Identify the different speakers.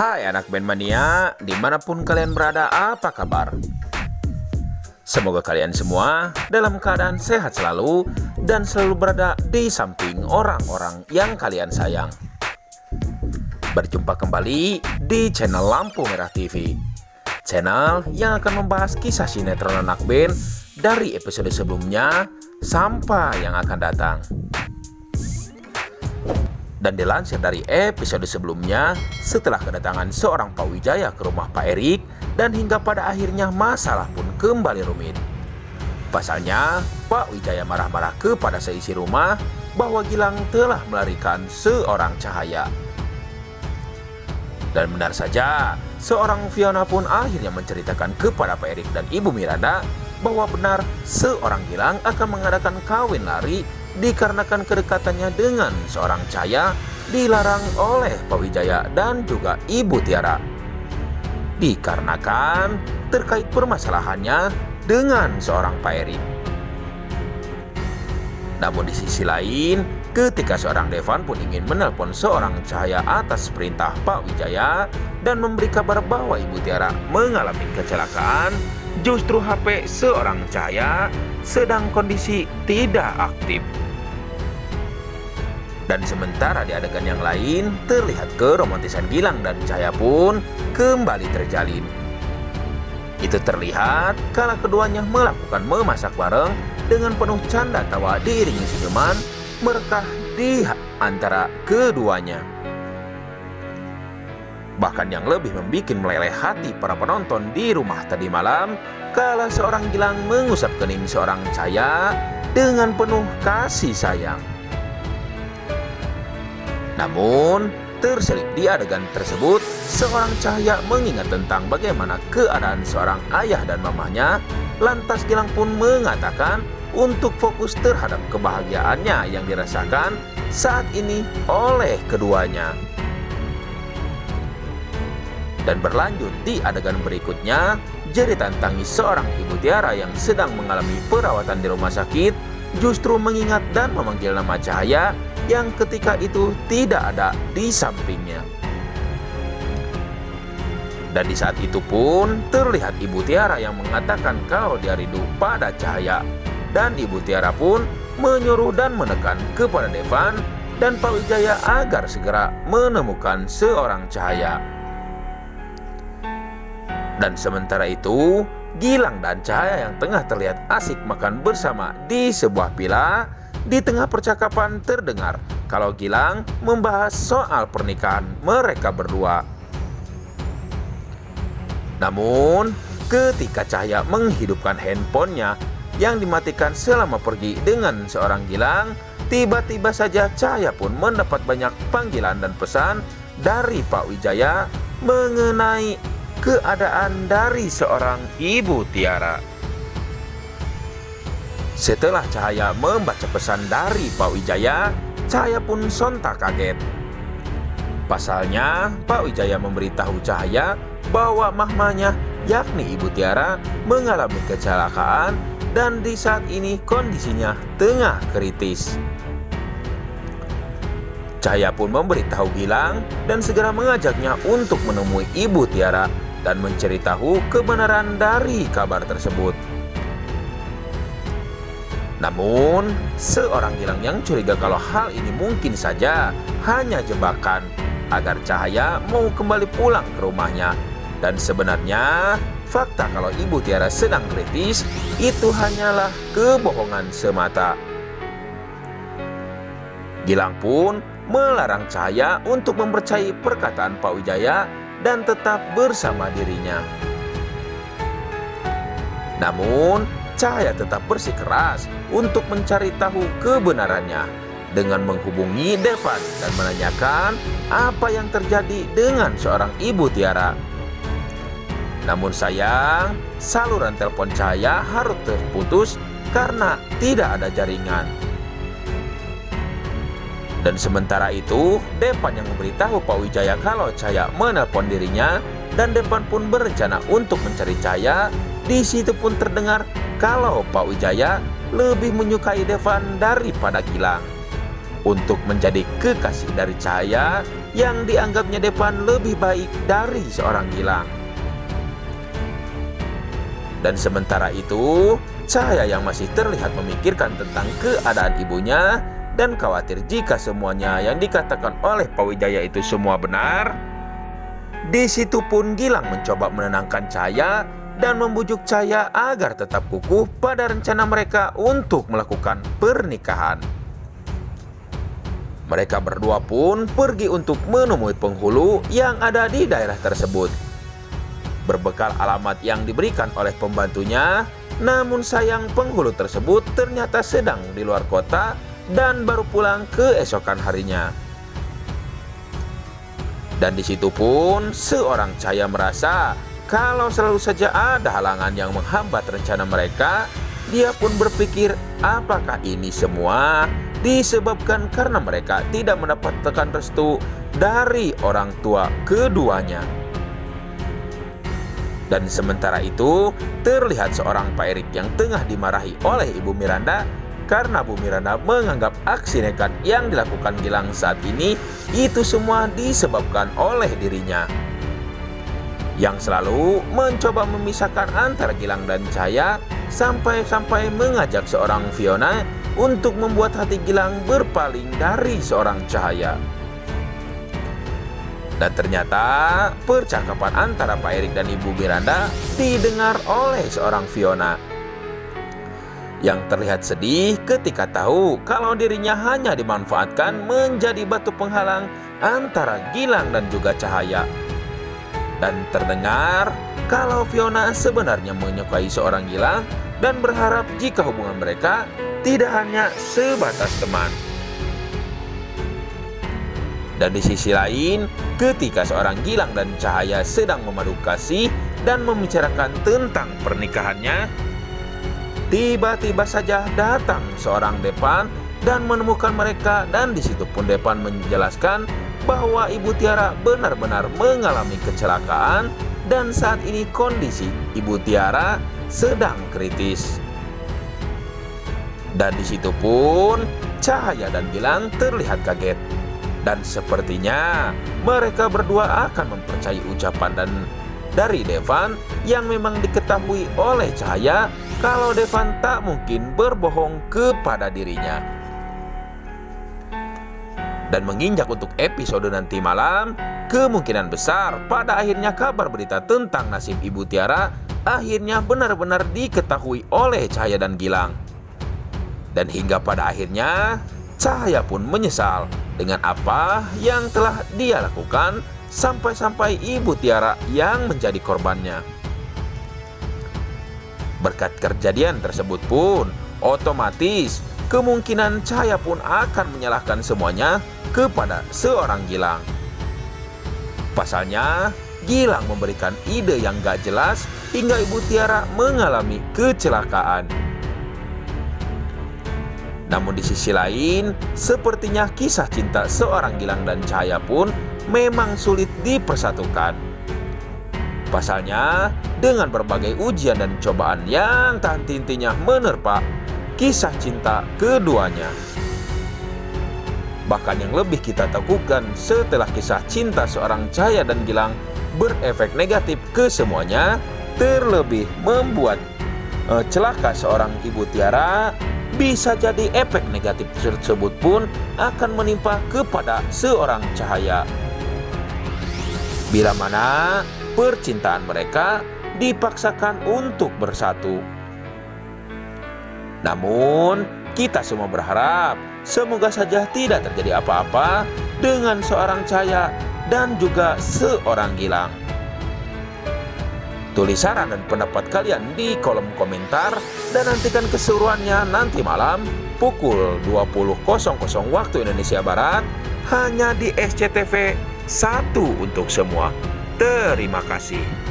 Speaker 1: Hai anak band mania, dimanapun kalian berada, apa kabar? Semoga kalian semua dalam keadaan sehat selalu dan selalu berada di samping orang-orang yang kalian sayang. Berjumpa kembali di channel Lampu Merah TV, channel yang akan membahas kisah sinetron anak band dari episode sebelumnya sampai yang akan datang. Dan dilansir dari episode sebelumnya, setelah kedatangan seorang Pak Wijaya ke rumah Pak Erik, dan hingga pada akhirnya masalah pun kembali rumit. Pasalnya, Pak Wijaya marah-marah kepada seisi rumah bahwa Gilang telah melarikan seorang Cahaya. Dan benar saja, seorang Fiona pun akhirnya menceritakan kepada Pak Erik dan Ibu Miranda bahwa benar seorang Gilang akan mengadakan kawin lari dikarenakan kedekatannya dengan seorang Cahaya dilarang oleh Pak Wijaya dan juga Ibu Tiara. Dikarenakan terkait permasalahannya dengan seorang Pak Erik. Namun di sisi lain, ketika seorang Devan pun ingin menelpon seorang Cahaya atas perintah Pak Wijaya dan memberi kabar bahwa Ibu Tiara mengalami kecelakaan, justru HP seorang Cahaya sedang kondisi tidak aktif. Dan sementara di adegan yang lain, terlihat keromantisan Gilang dan Cahaya pun kembali terjalin. Itu terlihat kala keduanya melakukan memasak bareng dengan penuh canda tawa diiringi senyuman merekah di antara keduanya. Bahkan yang lebih membuat meleleh hati para penonton di rumah tadi malam, kala seorang Gilang mengusap kening seorang Cahaya dengan penuh kasih sayang. Namun, terselip di adegan tersebut, seorang Cahaya mengingat tentang bagaimana keadaan seorang ayah dan mamanya, lantas Gilang pun mengatakan untuk fokus terhadap kebahagiaannya yang dirasakan saat ini oleh keduanya. Dan berlanjut di adegan berikutnya, jeritan tangis seorang Ibu Tiara yang sedang mengalami perawatan di rumah sakit justru mengingat dan memanggil nama Cahaya yang ketika itu tidak ada di sampingnya. Dan di saat itu pun terlihat Ibu Tiara yang mengatakan kalau dia rindu pada Cahaya. Dan Ibu Tiara pun menyuruh dan menekan kepada Devan dan Pak Wijaya agar segera menemukan seorang Cahaya. Dan sementara itu, Gilang dan Cahaya yang tengah terlihat asik makan bersama di sebuah villa, di tengah percakapan terdengar kalau Gilang membahas soal pernikahan mereka berdua. Namun, ketika Cahaya menghidupkan handphonenya yang dimatikan selama pergi dengan seorang Gilang, tiba-tiba saja Cahaya pun mendapat banyak panggilan dan pesan dari Pak Wijaya mengenai keadaan dari seorang Ibu Tiara. Setelah Cahaya membaca pesan dari Pak Wijaya, Cahaya pun sontak kaget. Pasalnya, Pak Wijaya memberitahu Cahaya bahwa mamanya, yakni Ibu Tiara, mengalami kecelakaan dan di saat ini kondisinya tengah kritis. Cahaya pun memberitahu Gilang dan segera mengajaknya untuk menemui Ibu Tiara dan mencari tahu kebenaran dari kabar tersebut. Namun, seorang Gilang yang curiga kalau hal ini mungkin saja hanya jebakan agar Cahaya mau kembali pulang ke rumahnya. Dan sebenarnya, fakta kalau Ibu Tiara sedang kritis itu hanyalah kebohongan semata. Gilang pun melarang Cahaya untuk mempercayai perkataan Pak Wijaya dan tetap bersama dirinya. Namun, Cahaya tetap bersikeras untuk mencari tahu kebenarannya dengan menghubungi Devan dan menanyakan apa yang terjadi dengan seorang Ibu Tiara. Namun sayang, saluran telepon Cahaya harus terputus karena tidak ada jaringan. Dan sementara itu, Devan yang memberitahu Pak Wijaya kalau Cahaya menelpon dirinya dan Devan pun berencana untuk mencari Cahaya. Di situ pun terdengar kalau Pak Wijaya lebih menyukai Devan daripada Gilang. Untuk menjadi kekasih dari Cahaya, yang dianggapnya Devan lebih baik dari seorang Gilang. Dan sementara itu, Cahaya yang masih terlihat memikirkan tentang keadaan ibunya dan khawatir jika semuanya yang dikatakan oleh Pak Wijaya itu semua benar. Di situ pun Gilang mencoba menenangkan Cahaya dan membujuk Cahaya agar tetap kukuh pada rencana mereka untuk melakukan pernikahan. Mereka berdua pun pergi untuk menemui penghulu yang ada di daerah tersebut. Berbekal alamat yang diberikan oleh pembantunya, namun sayang penghulu tersebut ternyata sedang di luar kota dan baru pulang keesokan harinya. Dan di situ pun seorang Cahaya merasa kalau selalu saja ada halangan yang menghambat rencana mereka. Dia pun berpikir apakah ini semua disebabkan karena mereka tidak mendapatkan restu dari orang tua keduanya. Dan sementara itu terlihat seorang Pak Erik yang tengah dimarahi oleh Ibu Miranda karena Bu Miranda menganggap aksi nekat yang dilakukan Gilang saat ini itu semua disebabkan oleh dirinya, yang selalu mencoba memisahkan antara Gilang dan Cahaya sampai-sampai mengajak seorang Fiona untuk membuat hati Gilang berpaling dari seorang Cahaya. Dan ternyata percakapan antara Pak Erik dan Ibu Miranda didengar oleh seorang Fiona, yang terlihat sedih ketika tahu kalau dirinya hanya dimanfaatkan menjadi batu penghalang antara Gilang dan juga Cahaya. Dan terdengar kalau Fiona sebenarnya menyukai seorang Gilang dan berharap jika hubungan mereka tidak hanya sebatas teman. Dan di sisi lain, ketika seorang Gilang dan Cahaya sedang memadu kasih dan membicarakan tentang pernikahannya, tiba-tiba saja datang seorang Devan dan menemukan mereka, dan di situ pun Devan menjelaskan bahwa Ibu Tiara benar-benar mengalami kecelakaan dan saat ini kondisi Ibu Tiara sedang kritis. Dan di situ pun Cahaya dan Gilang terlihat kaget. Dan sepertinya mereka berdua akan mempercayai ucapan dari Devan yang memang diketahui oleh Cahaya kalau Devan tak mungkin berbohong kepada dirinya. Dan menginjak untuk episode nanti malam, kemungkinan besar pada akhirnya kabar berita tentang nasib Ibu Tiara akhirnya benar-benar diketahui oleh Cahaya dan Gilang. Dan hingga pada akhirnya Cahaya pun menyesal dengan apa yang telah dia lakukan sampai-sampai Ibu Tiara yang menjadi korbannya. Berkat kejadian tersebut pun otomatis kemungkinan Cahaya pun akan menyalahkan semuanya kepada seorang Gilang. Pasalnya Gilang memberikan ide yang gak jelas hingga Ibu Tiara mengalami kecelakaan. Namun di sisi lain, sepertinya kisah cinta seorang Gilang dan Cahaya pun memang sulit dipersatukan. Pasalnya, dengan berbagai ujian dan cobaan yang tak henti-hentinya menerpa kisah cinta keduanya. Bahkan yang lebih kita takutkan setelah kisah cinta seorang Cahaya dan Gilang berefek negatif ke semuanya, terlebih membuat celaka seorang Ibu Tiara, bisa jadi efek negatif tersebut pun akan menimpa kepada seorang Cahaya. Bila mana percintaan mereka dipaksakan untuk bersatu. Namun, kita semua berharap semoga saja tidak terjadi apa-apa dengan seorang Cahaya dan juga seorang Gilang. Tulis saran dan pendapat kalian di kolom komentar dan nantikan keseruannya nanti malam pukul 20.00 waktu Indonesia Barat hanya di SCTV 1 untuk semua. Terima kasih.